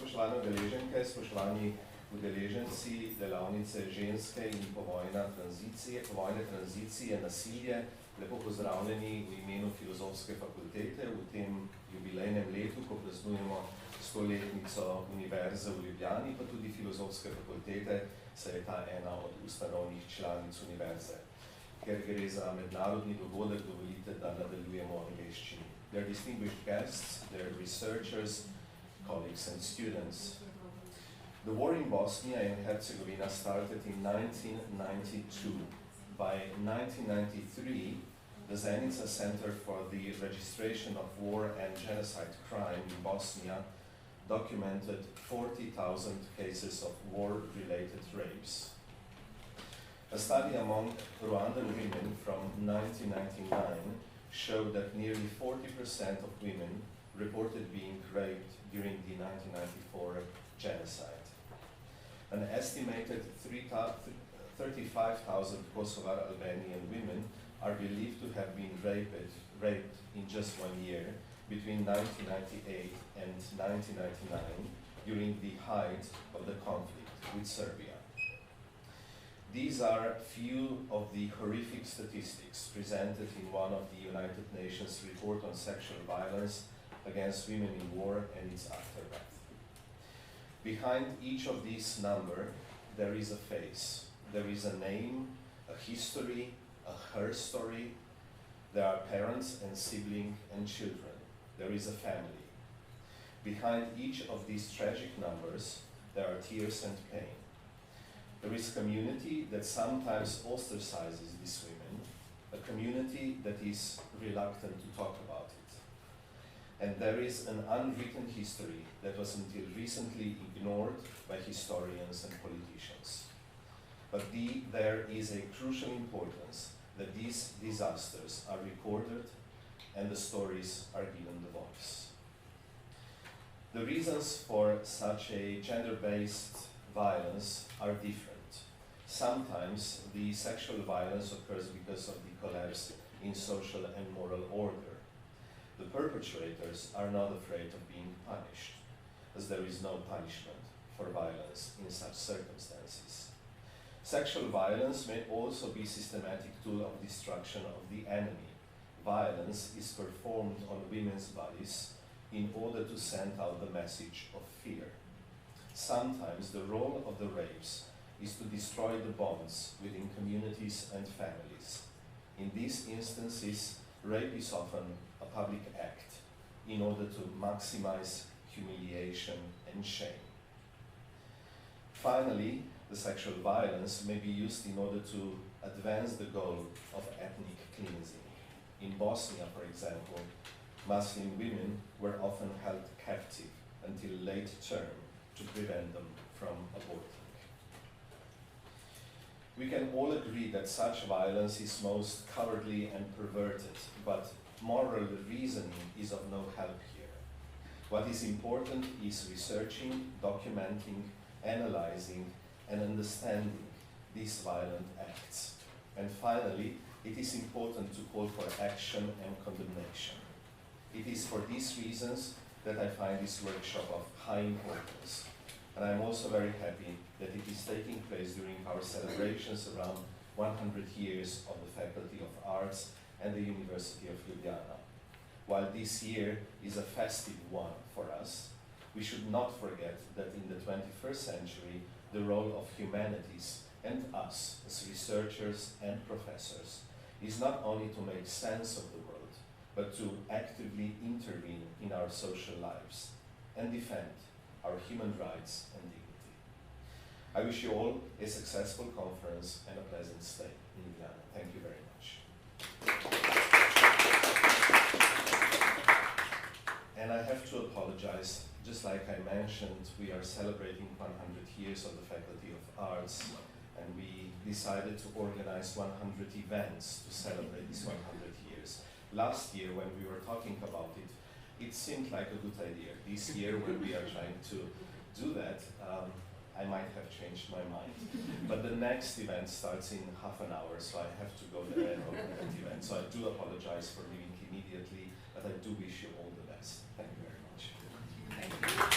Spoštovane udeleženke, spoštovani udeleženci delavnice ženske in povojne tranzicije, nasilje, lepo pozdravljeni v imenu Filozofske fakultete v tem jubilejnem letu, ko praznujemo 100-letnico Univerze v Ljubljani, pa tudi Filozofske fakultete, saj je ta ena od ustanovnih članic Univerze. Ker gre za mednarodni dogodek, dovolite, da nadaljujemo v angleščini. Their distinguished guests, their researchers, colleagues and students. The war in Bosnia and Herzegovina started in 1992. By 1993, the Zenica Center for the Registration of War and Genocide Crime in Bosnia documented 40,000 cases of war-related rapes. A study among Rwandan women from 1999 showed that nearly 40% of women reported being raped during the 1994 genocide. An estimated 35,000 Kosovar Albanian women are believed to have been raped in just 1 year, between 1998 and 1999, during the height of the conflict with Serbia. These are few of the horrific statistics presented in one of the United Nations report on sexual violence against women in war and its aftermath. Behind each of these numbers, there is a face, there is a name, a history, a her story. There are parents and siblings and children. There is a family. Behind each of these tragic numbers, there are tears and pain. There is community that sometimes ostracizes these women, a community that is reluctant to talk about it. And there is an unwritten history that was until recently ignored by historians and politicians. But there is a crucial importance that these disasters are recorded and the stories are given the voice. The reasons for such a gender-based violence are different. Sometimes the sexual violence occurs because of the collapse in social and moral order. The perpetrators are not afraid of being punished, as there is no punishment for violence in such circumstances. Sexual violence may also be a systematic tool of destruction of the enemy. Violence is performed on women's bodies in order to send out the message of fear. Sometimes the role of the rapes is to destroy the bonds within communities and families. In these instances, rape is often a public act in order to maximize humiliation and shame. Finally, the sexual violence may be used in order to advance the goal of ethnic cleansing. In Bosnia, for example, Muslim women were often held captive until late term to prevent them from aborting. We can all agree that such violence is most cowardly and perverted, but moral reasoning is of no help here. What is important is researching, documenting, analyzing, and understanding these violent acts. And finally, it is important to call for action and condemnation. It is for these reasons that I find this workshop of high importance. And I'm also very happy that it is taking place during our celebrations around 100 years of the Faculty of Arts and the University of Ljubljana. While this year is a festive one for us, we should not forget that in the 21st century, the role of humanities and us as researchers and professors is not only to make sense of the world, but to actively intervene in our social lives and defend our human rights and dignity. I wish you all a successful conference and a pleasant stay in Ljubljana. Thank you very much. And I have to apologize. Just like I mentioned, we are celebrating 100 years of the Faculty of Arts, and we decided to organize 100 events to celebrate these 100 years. Last year, when we were talking about it, it seemed like a good idea. This year, when we are trying to do that, I might have changed my mind. But the next event starts in half an hour, so I have to go there and open that event. So I do apologize for leaving immediately, but I do wish you all the best. Thank you very much. Thank you.